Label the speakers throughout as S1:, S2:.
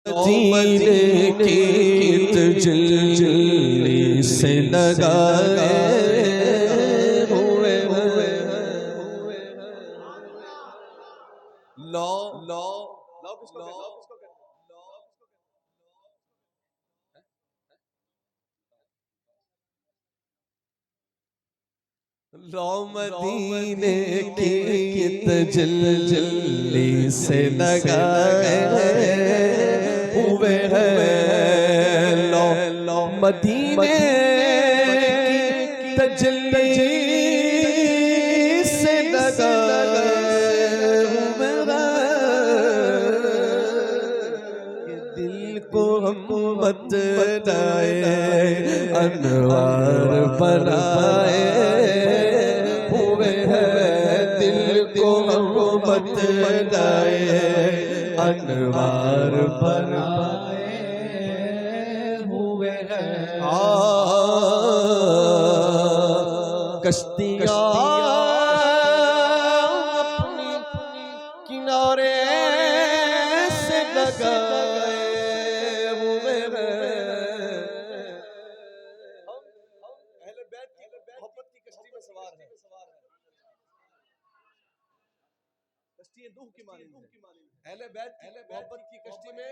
S1: मदीने की तजल्ली से लगाए हुए लो लो लो किसको लो मदीने की तजल्ली से लगाए हुए हैं लो लो मदीने की तजल्ली से लगाए हुए हैं दिल को हम बताए अनवार बनाए हुए हैं दिल को हम बताए अनवार बनाए हुए हैं कश्तियाँ अपनी किनारे से लगाए हुए हैं अहले बैत की मोहब्बत की कश्ती में सवार है कश्ती नूह की मानी अहले बैत की मोहब्बत की कश्ती में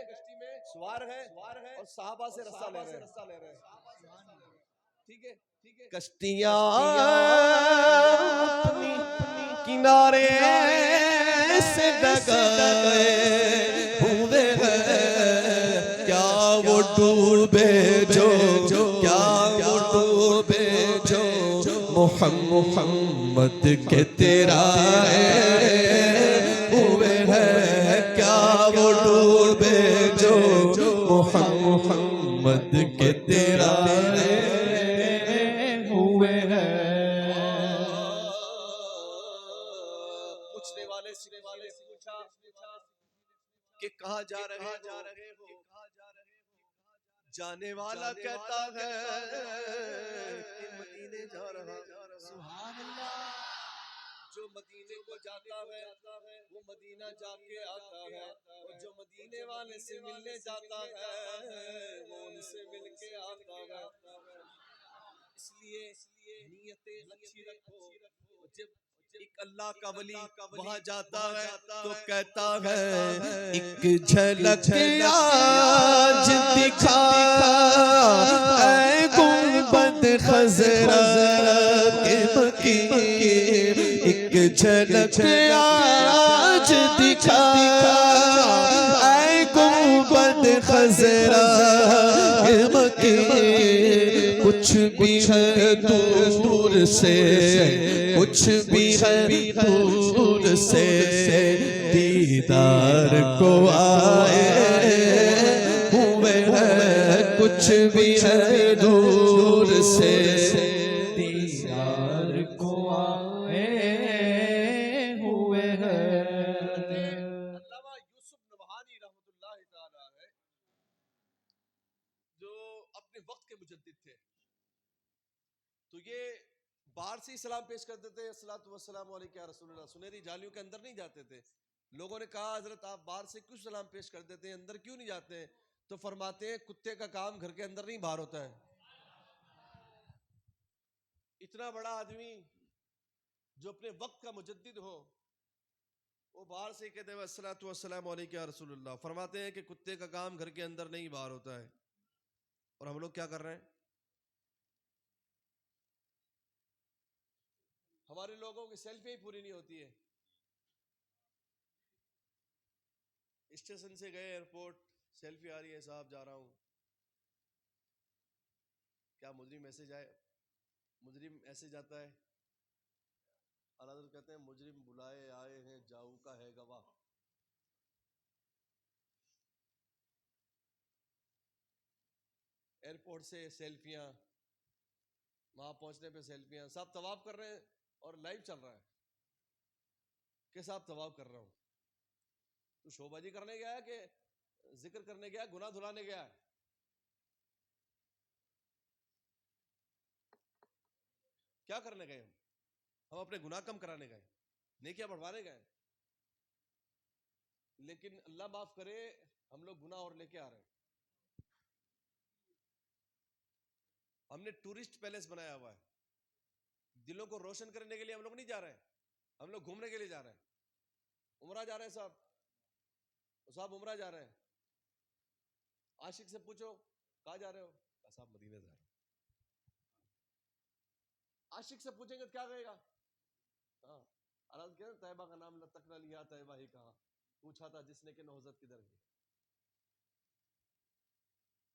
S1: सवार है और सहाबा से रास्ता ले रहे हैं ठीक है कश्तियां अपनी किनारे से लगाए हुए हैं क्या वो डूबे जो क्या वो डूबे जो मोहम्मद के तेरा हुए हैं क्या वो डूबे जो मोहम्मद के तेरा हुए हैं पूछने वाले से पूछा कि कहाँ जा रहे हो जाने वाला कहता है कि मदीने जा रहा सुभान अल्लाह जो मदीने को जाता है वो मदीना जाके आता है और जो मदीने वाले से मिलने जाता है वो उनसे मिलके आता है इसलिए नीयतें अच्छी रखो जब एक अल्लाह का वली वहां जाता है तो कहता है एक झलक आज दिखा ऐ गुंबद खज़रा के मकी एक झलक आज दिखा ऐ गुंबद खज़रा के मकी कुछ भी है दूर से कुछ भी है दूर से दीदार को आए हुए हैं कुछ भी है दूर से दीदार को आए हुए हैं अल्लामा यूसुफ नबहानी रहमतुल्लाह ताला है जो अपने वक्त के मुजद्दिद थे तो ये बाहर से ही सलाम पेश कर देते अस्सलातु वस्सलामु अलैका या रसूलल्लाह सुनहरी जालियों के अंदर नहीं जाते थे लोगों ने कहा हजरत आप बाहर से क्यों सलाम पेश कर देते हैं अंदर क्यों नहीं जाते हैं तो फरमाते हैं कुत्ते का काम घर के अंदर नहीं बाहर होता है इतना बड़ा आदमी जो अपने वक्त का मुजद्दिद हो वो बाहर से कहते हैं अस्सलातु वस्सलामु अलैका या रसूलल्लाह फरमाते हैं कि कुत्ते का काम घर के अंदर नहीं बाहर होता है और हम लोग क्या कर रहे हैं हमारे लोगों की सेल्फी ही पूरी नहीं होती है स्टेशन से गए एयरपोर्ट सेल्फी आ रही है साहब जा रहा हूं क्या मुजरिम ऐसे जाए मुजरिम ऐसे जाता है अल्लाह कहते हैं मुजरिम बुलाए आए हैं जाऊ का है गवाह एयरपोर्ट से सेल्फियां वहां पहुंचने पे सेल्फियां सब तवाफ कर रहे हैं और लाइव चल रहा है कि साहब तवाफ कर रहा हूं तो शोबाजी करने गया है कि जिक्र करने गया गुनाह धुलाने गया है क्या करने गए हम अपने गुनाह कम कराने गए नेकियां बढ़वाने गए लेकिन अल्लाह माफ करे हम लोग गुनाह और लेके आ रहे हैं। हमने टूरिस्ट पैलेस बनाया हुआ है, दिलों को रोशन करने के लिए हम लोग नहीं जा रहे हैं, हम लोग घूमने के लिए जा रहे हैं। उमरा जा रहे हैं साहब, साहब उमरा जा रहे हैं। आशिक से पूछो कहाँ जा रहे हो, कहा साहब मदीने जा रहे हैं। आशिक से पूछेंगे तो क्या कहेगा? हाँ, अर्ज किया तैयबा का नाम तक न लिया, तैयबा ही कहा, पूछा था जिसने कि नौजत किधर गई।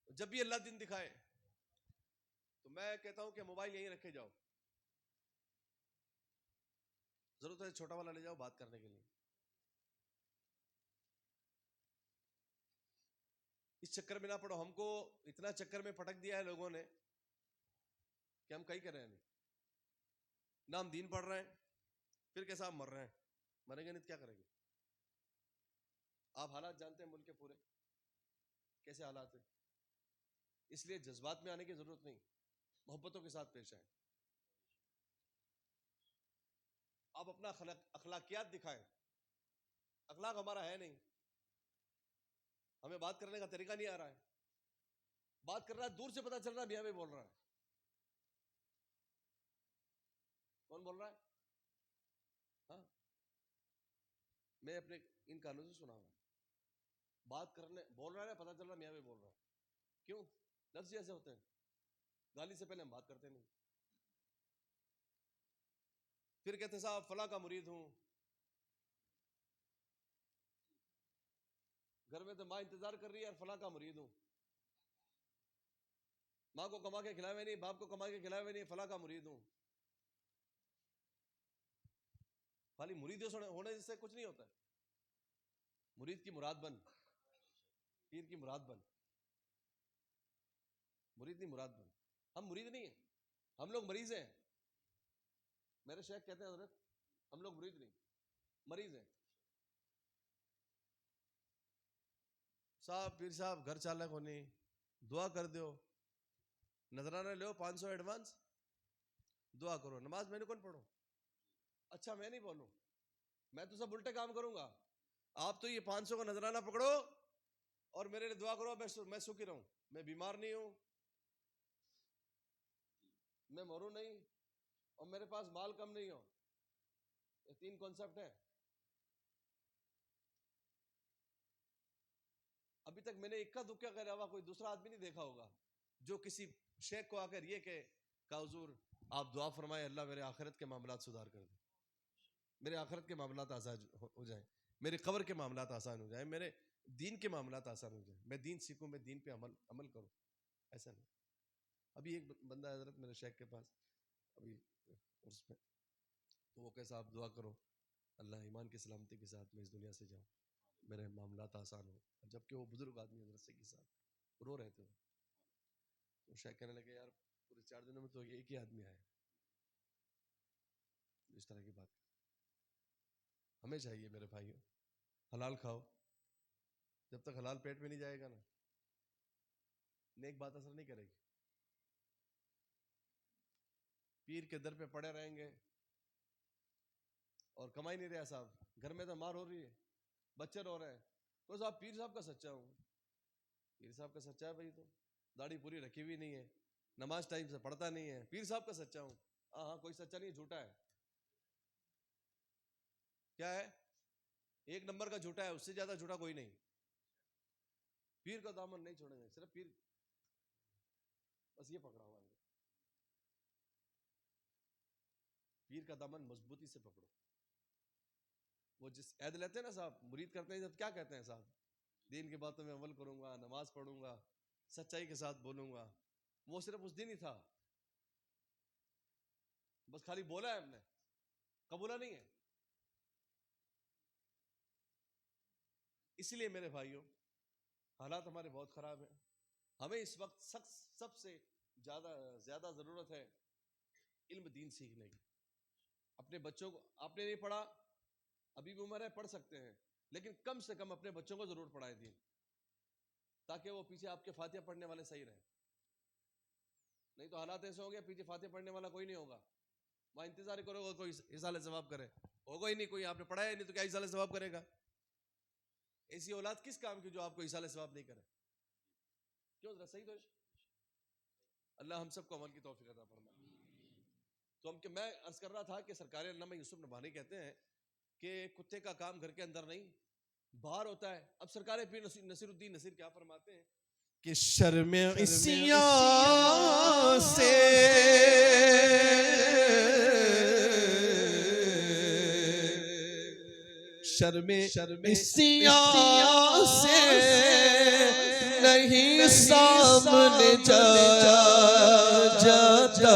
S1: जब भी अल्लाह दिन दिखाए तो मैं कहता हूं कि मोबाइल यहीं रखे जाओ, जरूरत है छोटा वाला ले जाओ बात करने के लिए। इस चक्कर में ना पड़ो। हमको इतना चक्कर में पटक दिया है लोगों ने कि हम कहीं कर रहे हैं नहीं, ना हम दीन पढ़ रहे हैं, फिर कैसा हम मर रहे हैं, मरेंगे नहीं तो क्या करेंगे? आप हालात जानते हैं मुल्क के पूरे कैसे हालात है। इसलिए जज्बात में आने की जरूरत नहीं, मोहब्बतों के साथ पेश आए। आप अपना अखलाकियात दिखाएं। अखलाक हमारा है नहीं, हमें बात करने का तरीका नहीं आ रहा है। बात कर रहा है दूर से पता चल रहा है मियां में बोल रहा है। कौन बोल रहा है? हाँ, मैं अपने इन कानों से सुना हुआ, बात करने बोल रहा है, पता चल रहा मियां में बोल रहा है। क्यों? लफ्ज ऐसे होते हैं, गाली से पहले हम बात करते नहीं। फिर कहते साहब फला का मुरीद हूं, घर में तो माँ इंतजार कर रही है, फला का मुरीद हूं। माँ को कमा के खिलावे नहीं, बाप को कमा के खिलावे नहीं, फला का मुरीद हूं। खाली मुरीद होने से कुछ नहीं होता है। मुरीद की मुराद बन, पीर की मुराद बन, मुरीद नहीं मुराद बन। हम मुरीद नहीं है, हम लोग मरीज हैं। मेरे शेख कहते हैं हजरत हम लोग मुरीद नहीं, मरीज हैं। साहब पीर साहब घर चालक होने दुआ कर दो, नजराना लो 500 एडवांस, दुआ करो। नमाज मैंने कौन पढ़ो? अच्छा मैं नहीं बोलूं, मैं तो सब उल्टे काम करूंगा। आप तो ये 500 का नजराना पकड़ो और मेरे लिए दुआ करो, मैं सुखी रहूं, मैं बीमार नहीं हूं, मैं मरूं नहीं, और मेरे पास माल कम नहीं हो। ये 3 कॉन्सेप्ट है। अभी तक मैंने इक्का दुक्का के अलावा कोई दूसरा आदमी नहीं देखा होगा जो किसी शेख को आकर ये कहे का हुजूर आप दुआ फरमाए अल्लाह मेरे आखिरत के मामलात सुधार कर दे, मेरे आखिरत के मामलात आसान हो जाए, मेरे कब्र के मामलात आसान हो जाए, मेरे दीन के मामलात आसान हो जाए, मैं दीन सीखूं, मैं दीन पे अमल करूं। ऐसा नहीं। अभी एक बंदा हजरत मेरे शेख के पास अभी उसमें, तो वो कैसा आप दुआ करो अल्लाह ईमान की सलामती के साथ मैं इस दुनिया से जाऊं, मेरे मामलात आसान हो। जबकि वो बुजुर्ग आदमी हजरत से के साथ रो रहे थे। तो शेख कहने लगे यार पूरे 4 दिनों में तो एक ही आदमी आया। इस तरह की बात हमें चाहिए मेरे भाइयों, हलाल खाओ। जब तक हलाल पेट में नहीं जाएगा ना, नेक बात असर नहीं करेगी। पीर के दर पे पड़े रहेंगे और कमाई नहीं रहा साहब, घर में तो मार हो रही है, बच्चे रो रहे हैं, तो साहब पीर साहब का सच्चा हूँ। पीर साहब का सच्चा है भाई, तो दाढ़ी पूरी रखी हुई नहीं है, नमाज टाइम से पढ़ता नहीं है, पीर साहब का सच्चा हूँ। हाँ हाँ, कोई सच्चा नहीं, झूठा है। क्या है? एक नंबर का झूठा है, उससे ज्यादा झूठा कोई नहीं। पीर का दामन नहीं छोड़ेंगे, सिर्फ पीर, बस ये पकड़ा हुआ है। पीर का दामन मजबूती से पकड़ो। वो जिस ऐद लेते हैं ना साहब, मुरीद करते हैं जब, क्या कहते हैं साहब? दीन की बातों में अमल करूंगा, नमाज पढ़ूंगा, सच्चाई के साथ बोलूंगा। वो सिर्फ उस दिन ही था, बस खाली बोला है हमने, कबूला नहीं है। इसलिए मेरे भाइयों हालात हमारे बहुत खराब हैं। हमें इस वक्त सबसे ज्यादा ज्यादा जरूरत है इल्म दीन सीखने की। अपने बच्चों को, आपने नहीं पढ़ा, अभी भी उम्र है, पढ़ सकते हैं, लेकिन कम से कम अपने बच्चों को जरूर पढ़ाए दीन, ताकि वो पीछे आपके फातिहा पढ़ने वाले सही रहे। नहीं तो हालात ऐसे होंगे पीछे फातिहा पढ़ने वाला कोई नहीं होगा, वहां इंतजार करोगे कोई इसाले सवाब करे, होगा ही नहीं कोई। आपने पढ़ाया नहीं तो क्या इसाले सवाब करेगा? ऐसी औलाद किस काम की जो आपको इसाले सवाब नहीं करे? क्यों? जरा सही तो है। अल्लाह हम सबको अमल की तौफीक अता फरमाए। तो मैं अर्ज कर रहा था कि सरकार अल्लामा यूसुफ नबहानी कहते हैं कि कुत्ते का काम घर के अंदर नहीं बाहर होता है। अब सरकार पीर नसीरुद्दीन नसीर क्या फरमाते हैं कि शर्म इसिया से शर्म इसिया से नहीं सामने जाता।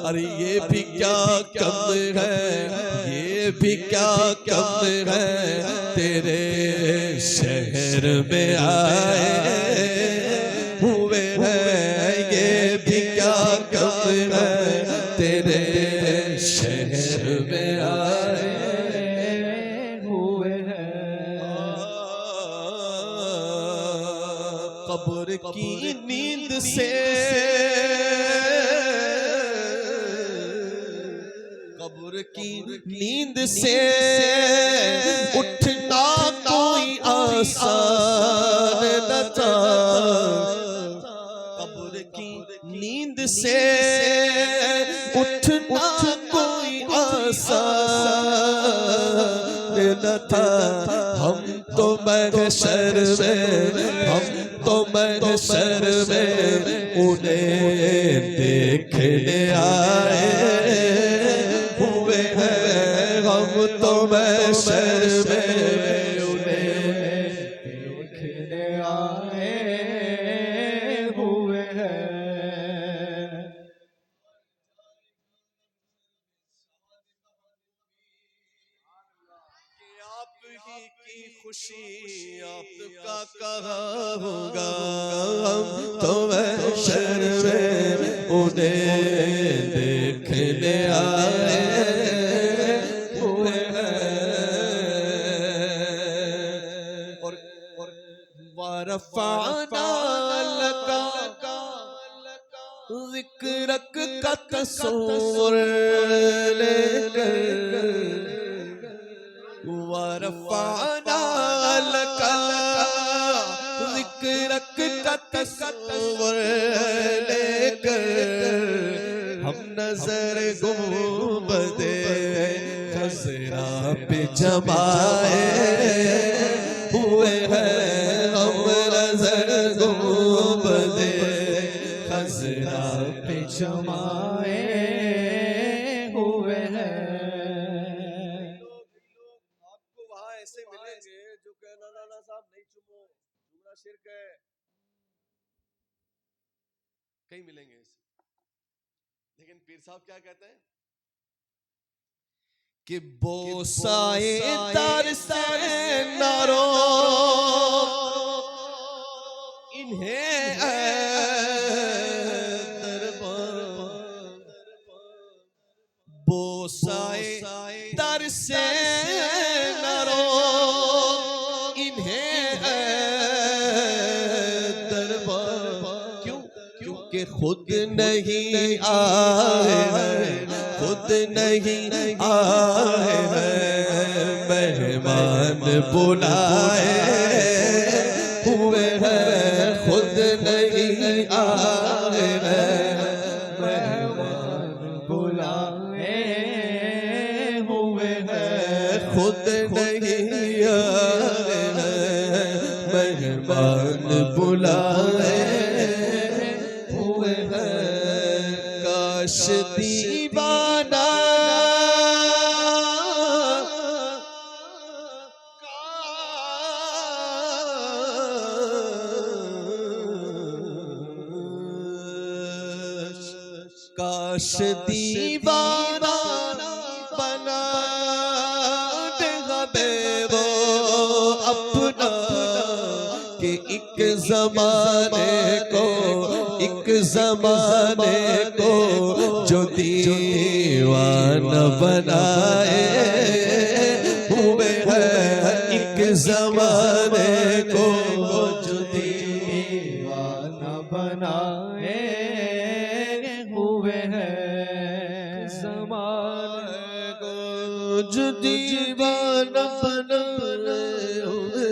S1: अरे ये भी क्या कम है, ये भी क्या कम है, तेरे शहर में आए हुए हैं। ये भी क्या कम है, तेरे शहर में आए हुए हैं। कब्र की नींद से नींद से उठना कोई आसान न था। कब्र की नींद से उठना कोई आसान न था। हम तो महशर में उन्हें देखने आए हुए हैं। हम तो महशर में उन्हें देखने आए हुए हैं। आप ही की खुशी आपका कहाँ होगा। हम तो महशर में उन्हें देखने आए हुए हैं। और वारफ़अना लका ज़िक्रक का तस्वुर लेकर। वारफ़अना लका ज़िक्रक का तस्वुर लेकर। हम नजर गुंबदे खज़रा पे जमाए हुए हैं। हम नजर गुंबदे खज़रा पे जमाए हुए हैं। आपको वहां ऐसे मिलेंगे जो कहना नाना साहब नहीं चुमो, चुमना शिर्क है। कहीं मिलेंगे ऐसे। लेकिन पीर साहब क्या कहते हैं कि बोसाए दर से नारो इन्हें दरबार। बोसाए दर से नारो इन्हें दरबार। क्यों? क्योंकि खुद नहीं आए हैं, खुद नहीं आए हैं। मेहमान बुलाए हुए हैं, खुद नहीं आए हैं। मेहमान बुलाए हुए हैं, खुद नहीं आए हैं। मेहमान बुलाए हुए हैं। काश दीवाना काश दीवाना बना दे हमें वो अपना। कि एक ज़माने को जो दीवाना बनाए हुए हैं। एक ज़माने को जो दीवाना बनाए हुए हैं। ज़माने को जो दीवाना बनाए हुए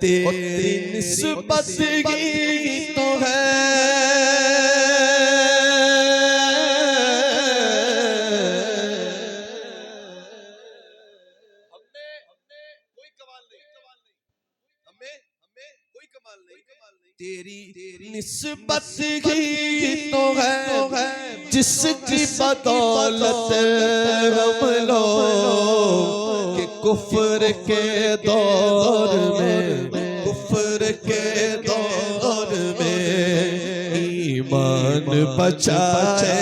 S1: तेरी निस्बत ही तो है तेरी निस्बत ही तो है जिसकी बदौलत हम लोग के कुफ्र के दौर में ईमान बचाए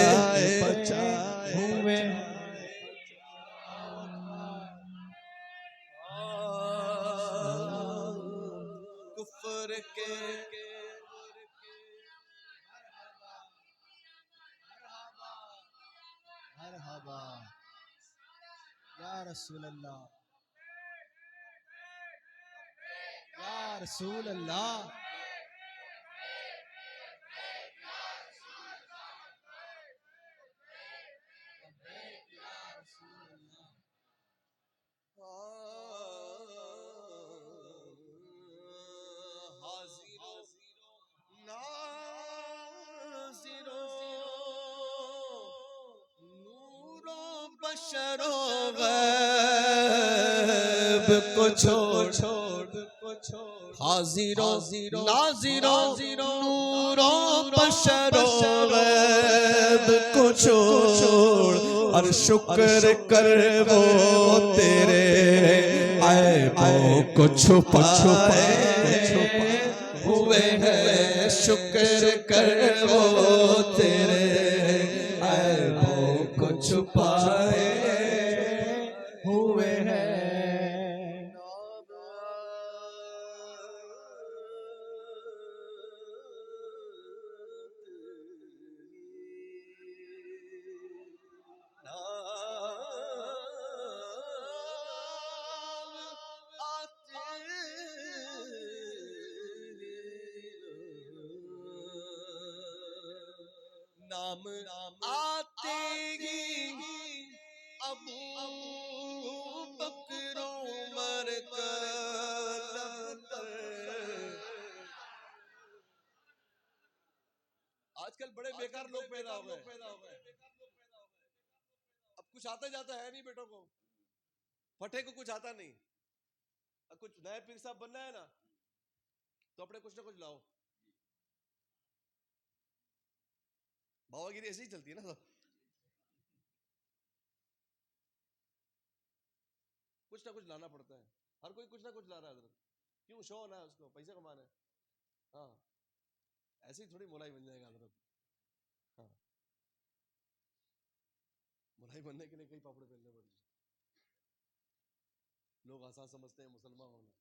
S1: हुए कुफ्र के मरहबा या रसूल अल्लाह या रसूल अल्लाह को छोड़ हाजिरो नाजिरो नूरो बशरो गैब को छोड़ और शुक्र कर वो तेरे ऐबों को छुपाए हुए हैं शुक्र कर वो तेरे ऐबों को छुपाए हुए हैं नाम आते ही अबू बकर उमर का आजकल बड़े बेकार लोग पैदा हो गए। अब कुछ आता जाता है नहीं बेटों को, फटे को कुछ आता नहीं। अब कुछ नया पीर साहब बनना है ना तो अपने कुछ ना कुछ लाओ। बाबागिरी ऐसे ही चलती है ना, कुछ ना कुछ लाना पड़ता है। हर कोई कुछ ना कुछ ला रहा है। क्यों? शो होना है, उसको पैसे कमाना है। हाँ, ऐसे ही थोड़ी मुलाई बन जाएगा हजरत। हाँ, मुलाई बनने के लिए कई पापड़े पहनने पड़ते हैं। लोग आसान समझते हैं मुसलमान होना।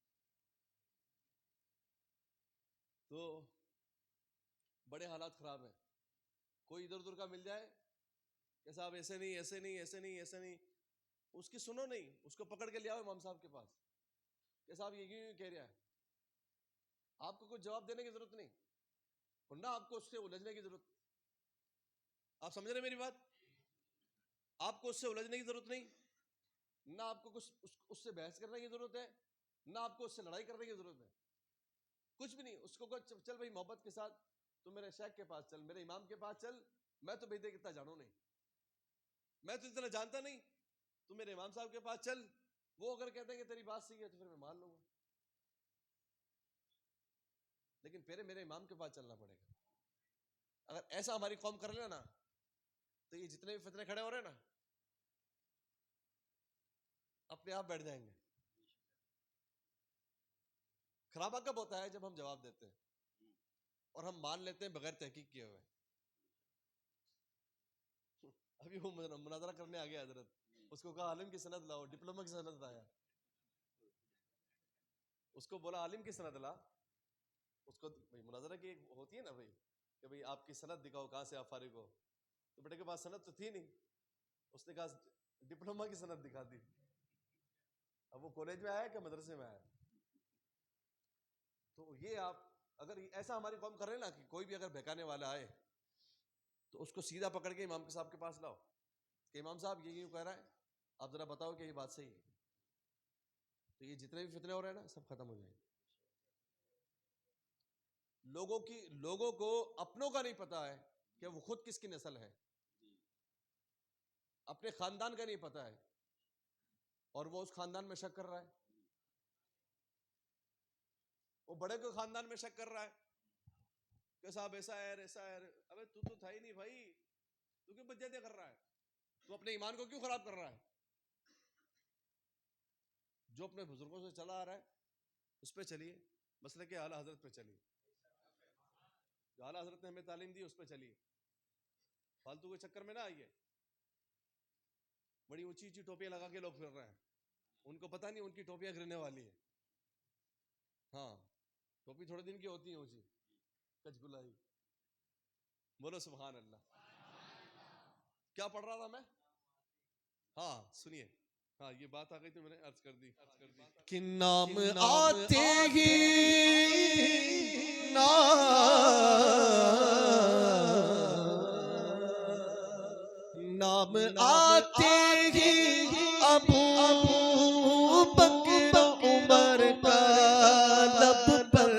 S1: तो बड़े हालात खराब हैं। कोई इधर उधर का मिल जाए कि साहब ऐसे नहीं ऐसे नहीं ऐसे नहीं ऐसे नहीं, उसकी सुनो नहीं, उसको पकड़ के ले आओ इमाम साहब के पास कि साहब ये क्यों कह रहा है। आपको कुछ जवाब देने की जरूरत नहीं, ना आपको उससे उलझने की जरूरत। आप समझ रहे मेरी बात? आपको उससे उलझने की जरूरत नहीं, ना आपको उससे बहस करने की जरूरत है, ना आपको उससे लड़ाई करने की जरूरत है, कुछ भी नहीं। उसको चल भाई मोहब्बत के साथ तू मेरे शेख के पास चल, मेरे इमाम के पास चल, मैं तो बेटे कितना जानू नहीं, मैं तो इतना जानता नहीं, तू मेरे इमाम साहब के पास चल। वो अगर कहते हैं कि तेरी बात सही है तो फिर मैं मान लूंगा, लेकिन फिर मेरे इमाम के पास चलना पड़ेगा। अगर ऐसा हमारी कौम कर लेना तो ये जितने भी फितने खड़े हो रहे हैं ना अपने आप बैठ जाएंगे। खराबा कब होता है? जब हम जवाब देते हैं और हम मान लेते हैं बगैर तहकीक किए हुए। अभी वो मुनाजरा करने आ गया हजरत, उसको कहा आलिम की सनद लाओ, डिप्लोमा की सनद लाया। उसको बोला आलिम की सनद ला। उसको भाई मुनाजरा की एक होती है ना भाई कि भाई आपकी सनद दिखाओ, कहां से आप फारिग हो। तो बेटे के पास सनद तो थी नहीं, उसने कहा डिप्लोमा की सनद दिखा दी। अब वो कॉलेज में आया कि मदरसे में आया? तो ये आप अगर ऐसा हमारी कौम कर रहे हैं ना कि कोई भी अगर बहकाने वाला आए तो उसको सीधा पकड़ के इमाम साहब के पास लाओ कि इमाम साहब ये क्यों कह रहा है, आप जरा बताओ कि ये बात सही है। तो ये जितने भी फितने हो रहे हैं ना सब खत्म हो जाएंगे। लोगों को अपनों का नहीं पता है कि वो खुद किसकी नस्ल है, अपने खानदान का नहीं पता है, और वो उस खानदान में शक कर रहा है, वो बड़े को खानदान में शक कर रहा है कि साहब ऐसा है ऐसा है। अबे तू तो था ही नहीं भाई, तू क्यों बज्जते कर रहा है, तू अपने ईमान को क्यों खराब कर रहा है। जो अपने बुजुर्गों से चला आ रहा है उस पे चलिए, मसले के आला हजरत पे चलिए, जो आला हजरत ने हमें तालीम दी उस पे चलिए, फालतू के चक्कर में ना आइए। बड़ी ऊंची ऊंची टोपियां लगा के लोग फिर रहे हैं, उनको पता नहीं उनकी टोपियां गिरने वाली है। हाँ, टोपी थोड़े दिन की होती है ऊंची कचगुलाई। बोलो सुभान अल्लाह। क्या पढ़ रहा था मैं? हाँ सुनिए, हाँ ये बात आ गई तो मैंने अर्ज कर दी कि नाम आते ही नाम आते ही अबू बकर उमर का लब पर,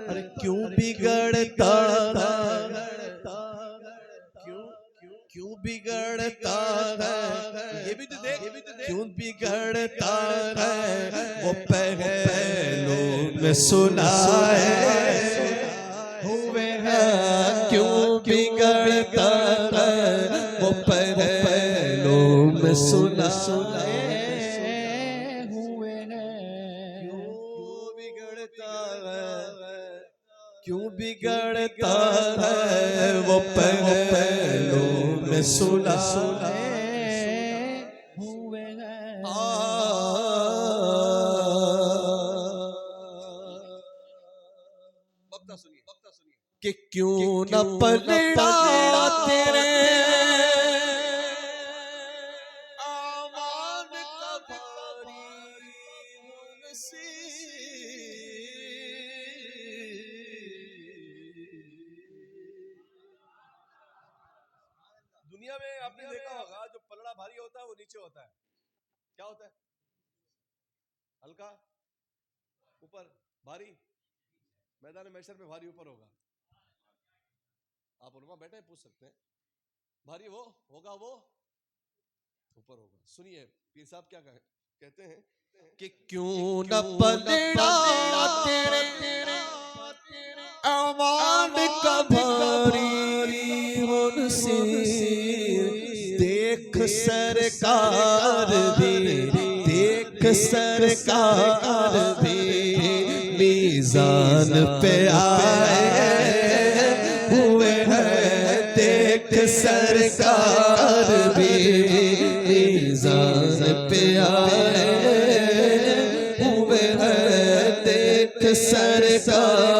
S1: अरे क्यों बिगड़ता क्यों बिगड़ता है, ये भी तो देख, क्यों बिगड़ता है वो पहलू में सुनाए हुए हैं, क्यों बिगड़ता है वो पहलू में सुनाए हुए हैं, क्यों बिगड़ता है, क्यों बिगड़ता है वो पहलू में सुनाए हुए हैं। वक्ता सुनिए कि क्यों न पलड़ा तेरे आवाज़ का भारी दुनिया में आपने देखा होगा जो पलड़ा भारी होता है वो नीचे होता है, क्या होता है? हल्का ऊपर, भारी मैदान महशर में भारी ऊपर होगा। आप उलमा बैठे पूछ सकते हैं, भारी वो होगा, वो ऊपर होगा। सुनिए पीर साहब क्या कहते हैं कि क्यों न पलड़ा तेरे आवाज़ का भारी मुनसीर, देख सरकार भी, देख सरकार भी मीज़ान पे आए हुए हैं, देख सरकार भी मीज़ान पे आए हुए हैं, देख सरकार